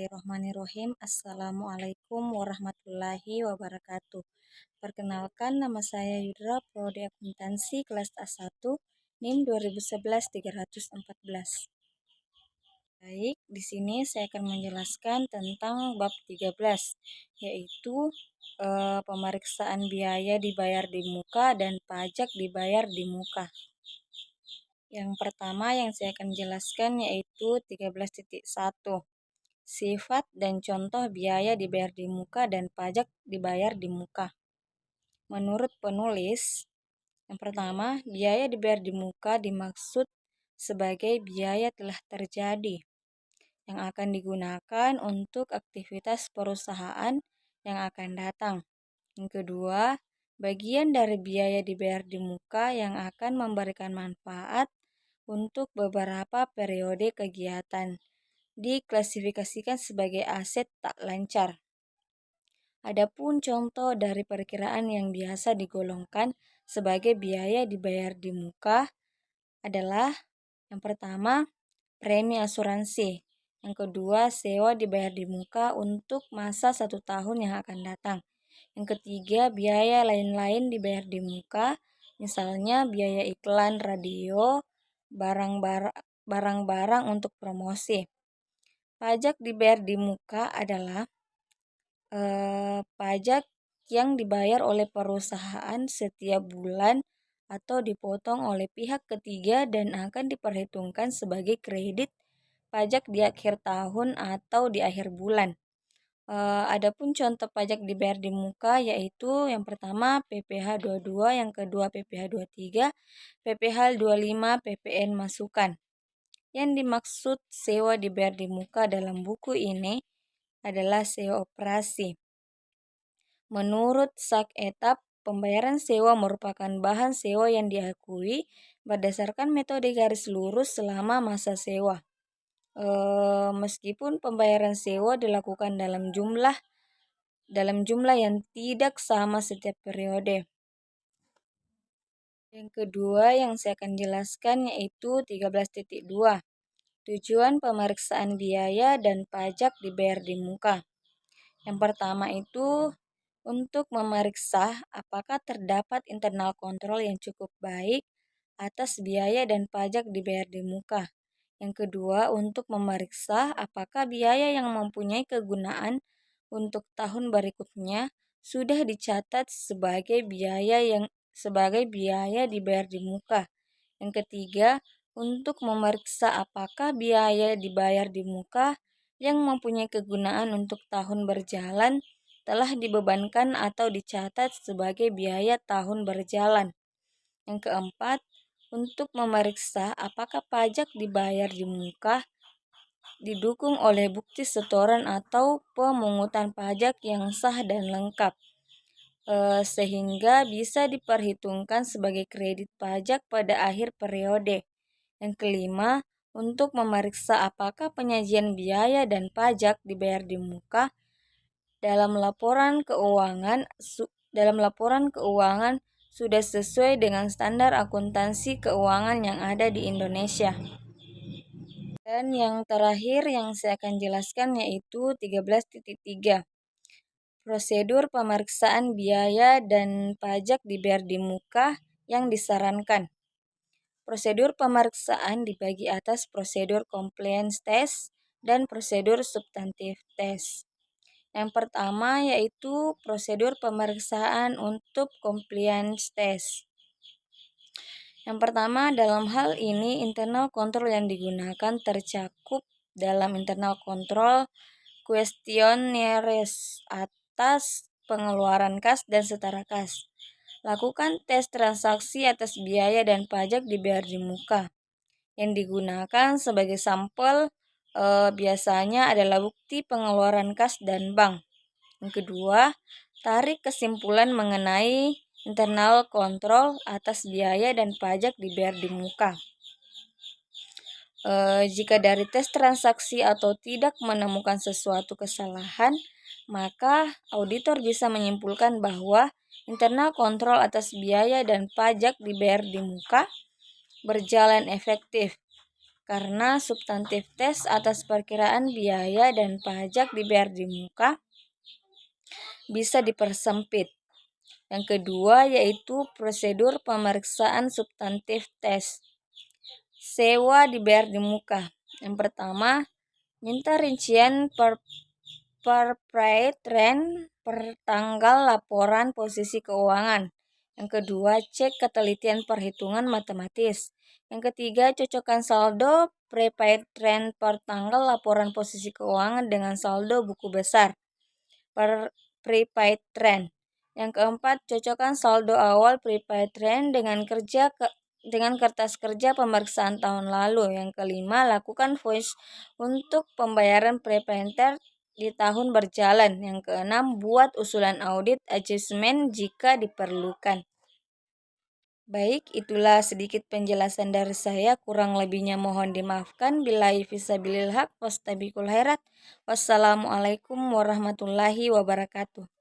Bismillahirrahmanirrahim. Assalamualaikum warahmatullahi wabarakatuh. Perkenalkan, nama saya Yudra, Prodi Akuntansi kelas A1, NIM 2011-314. Baik, di sini saya akan menjelaskan tentang bab 13, yaitu pemeriksaan biaya dibayar di muka dan pajak dibayar di muka. Yang pertama yang saya akan jelaskan yaitu 13.1. Sifat dan contoh biaya dibayar di muka dan pajak dibayar di muka. Menurut penulis, yang pertama, biaya dibayar di muka dimaksud sebagai biaya telah terjadi yang akan digunakan untuk aktivitas perusahaan yang akan datang. Yang kedua, bagian dari biaya dibayar di muka yang akan memberikan manfaat untuk beberapa periode kegiatan diklasifikasikan sebagai aset tak lancar. Adapun contoh dari perkiraan yang biasa digolongkan sebagai biaya dibayar di muka adalah yang pertama, premi asuransi. Yang kedua, sewa dibayar di muka untuk masa 1 tahun yang akan datang. Yang ketiga, biaya lain-lain dibayar di muka, misalnya biaya iklan radio, barang-barang untuk promosi. Pajak dibayar di muka adalah pajak yang dibayar oleh perusahaan setiap bulan atau dipotong oleh pihak ketiga dan akan diperhitungkan sebagai kredit pajak di akhir tahun atau di akhir bulan. Adapun contoh pajak dibayar di muka yaitu yang pertama PPh 22, yang kedua PPh 23, PPh 25, PPN masukan. Yang dimaksud sewa dibayar di muka dalam buku ini adalah sewa operasi. Menurut Sak Etap, pembayaran sewa merupakan bahan sewa yang diakui berdasarkan metode garis lurus selama masa sewa. Meskipun pembayaran sewa dilakukan dalam jumlah yang tidak sama setiap periode. Yang kedua yang saya akan jelaskan yaitu 13.2. Tujuan pemeriksaan biaya dan pajak dibayar di muka. Yang pertama itu untuk memeriksa apakah terdapat internal kontrol yang cukup baik atas biaya dan pajak dibayar di muka. Yang kedua, untuk memeriksa apakah biaya yang mempunyai kegunaan untuk tahun berikutnya sudah dicatat sebagai biaya dibayar di muka. Yang ketiga, untuk memeriksa apakah biaya dibayar di muka yang mempunyai kegunaan untuk tahun berjalan telah dibebankan atau dicatat sebagai biaya tahun berjalan. Yang keempat, untuk memeriksa apakah pajak dibayar di muka didukung oleh bukti setoran atau pemungutan pajak yang sah dan lengkap, sehingga bisa diperhitungkan sebagai kredit pajak pada akhir periode. Yang kelima, untuk memeriksa apakah penyajian biaya dan pajak dibayar di muka dalam laporan keuangan sudah sesuai dengan standar akuntansi keuangan yang ada di Indonesia. Dan yang terakhir yang saya akan jelaskan yaitu 13.3. Prosedur pemeriksaan biaya dan pajak dibayar di muka yang disarankan. Prosedur pemeriksaan dibagi atas prosedur compliance test dan prosedur substantive test. Yang pertama yaitu prosedur pemeriksaan untuk compliance test. Yang pertama, dalam hal ini internal kontrol yang digunakan tercakup dalam internal kontrol questionnaires atas pengeluaran kas dan setara kas. Lakukan tes transaksi atas biaya dan pajak dibayar di muka. Yang digunakan sebagai sampel biasanya adalah bukti pengeluaran kas dan bank. Yang kedua, tarik kesimpulan mengenai internal kontrol atas biaya dan pajak dibayar di muka. Jika dari tes transaksi atau tidak menemukan sesuatu kesalahan, maka auditor bisa menyimpulkan bahwa internal kontrol atas biaya dan pajak dibayar di muka berjalan efektif. karena substantif tes atas perkiraan biaya dan pajak dibayar di muka bisa dipersempit. Yang kedua yaitu prosedur pemeriksaan substantif tes. Sewa dibayar di muka. Yang pertama, minta rincian per price rent per tanggal laporan posisi keuangan. Yang kedua, cek ketelitian perhitungan matematis. Yang ketiga, cocokkan saldo prepaid trend per tanggal laporan posisi keuangan dengan saldo buku besar per prepaid trend. Yang keempat, cocokkan saldo awal prepaid trend dengan kertas kerja pemeriksaan tahun lalu. Yang kelima, lakukan voice untuk pembayaran prepaid trend di tahun berjalan. Yang keenam, buat usulan audit adjustment jika diperlukan. Baik, itulah sedikit penjelasan dari saya. Kurang lebihnya mohon dimaafkan. Billahi fisabilil haq wastabiqul khairat. Wassalamualaikum warahmatullahi wabarakatuh.